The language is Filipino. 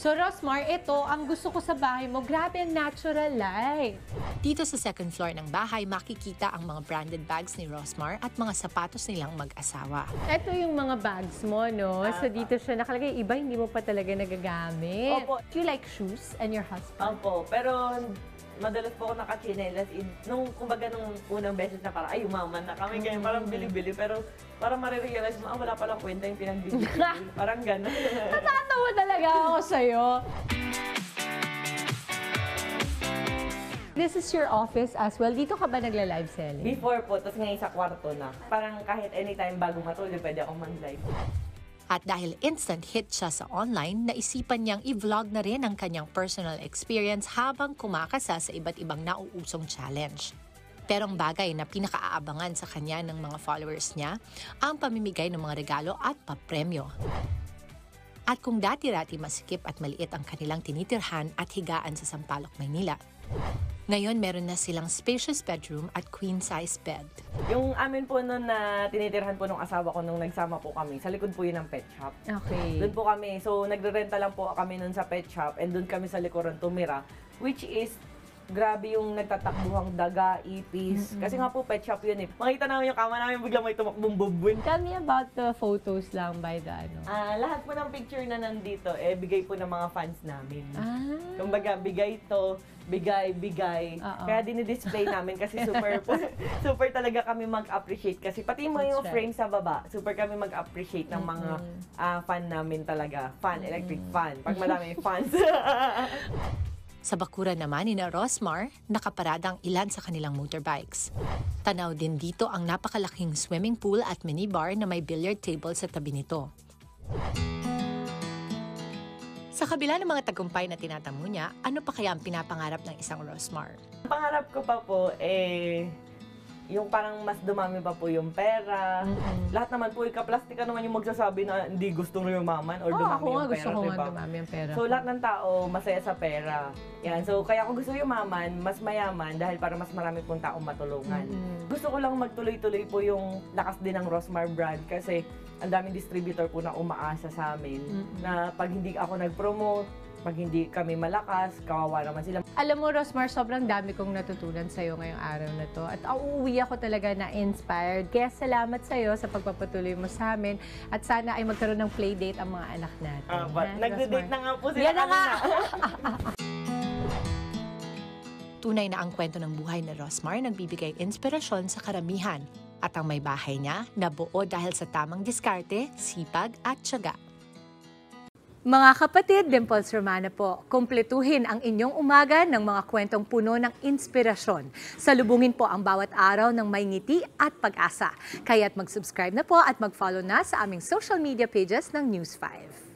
So Rosmar, ito ang gusto ko sa bahay mo. Grabe ang natural light. Dito sa second floor ng bahay, makikita ang mga branded bags ni Rosmar at mga sapatos nilang mag-asawa. Ito yung mga bags mo, no? So dito siya nakalagay. Iba, hindi mo pa talaga nagagamit. Opo. Do you like shoes and your husband? Opo, pero madalas po ako nakachinelas. Kumbaga nung unang beses na parang, ay, umaman na kami. Kaya parang bili-bili. Pero parang marirealize mo, wala palang kwenta yung pinagbibili. Parang gano'n. Natatawa talaga ako sa'yo. This is your office as well. Dito ka ba nagla-live selling? Before po, tapos ngayon sa kwarto na. Parang kahit anytime bago matulog, pwede akong mag-live. At dahil instant hit siya sa online, naisipan niyang i-vlog na rin ang kanyang personal experience habang kumakasa sa iba't ibang nauusong challenge. Pero ang bagay na pinakaaabangan sa kanya ng mga followers niya, ang pamimigay ng mga regalo at papremyo. At kung dati-rati masikip at maliit ang kanilang tinitirhan at higaan sa Sampaloc, Maynila, ngayon meron na silang spacious bedroom at queen-size bed. Yung amin po noon na tinitirhan po nung asawa ko nung nagsama po kami, sa likod po yun ng pet shop. Okay. Doon po kami. So, nagre-renta lang po kami noon sa pet shop and doon kami sa likuran tumira, which is grabe yung nagtatakbuhang daga, ipis. Kasi nga po pet shop yun eh. Makita namin yung kama namin, biglang may tumakbong bubwin. Tell me about the photos lang by the ano. Lahat po ng picture na nandito, bigay po ng mga fans namin. Kumbaga, bigay. Kaya dinidisplay namin kasi super talaga kami mag-appreciate. Kasi pati mo yung frame sa baba, super kami mag-appreciate ng mga fan namin talaga. Fan, electric fan. Pag madami fans. Sa bakuran naman ni Rosmar, nakaparada ang ilan sa kanilang motorbikes. Tanaw din dito ang napakalaking swimming pool at minibar na may billiard table sa tabi nito. Sa kabila ng mga tagumpay na tinatamo niya, ano pa kaya ang pinapangarap ng isang Rosmar? Ang pangarap ko pa po, yung parang mas dumami pa po yung pera. Lahat naman po, ikaplastika naman yung magsasabi na hindi gustong yumaman or dumami Ako nga yung pera, gusto ko nga diba? dumami yung pera. So, lahat ng tao masaya sa pera. Yan. So, kaya kung gusto yumaman, mas mayaman dahil para mas marami pong taong matulungan. Gusto ko lang magtuloy-tuloy po yung lakas din ng Rosmar brand kasi ang daming distributor po na umaasa sa amin na pag hindi ako nag-promote, pag hindi kami malakas, kawawa naman sila. Alam mo, Rosmar, sobrang dami kong natutunan sa'yo ngayong araw na to. At uuwi ako talaga na inspired. Kaya salamat sa'yo sa pagpapatuloy mo sa amin. At sana ay magkaroon ng playdate ang mga anak natin. Nagde-date na nga po sila Yan na nga. Tunay na ang kwento ng buhay ni Rosmar nagbibigay inspirasyon sa karamihan. At ang may bahay niya, nabuo dahil sa tamang diskarte, sipag at tiyaga. Mga kapatid, Dimples Romana po, kumpletuhin ang inyong umaga ng mga kwentong puno ng inspirasyon. Salubungin po ang bawat araw ng may ngiti at pag-asa. Kaya't mag-subscribe na po at mag-follow na sa aming social media pages ng News 5.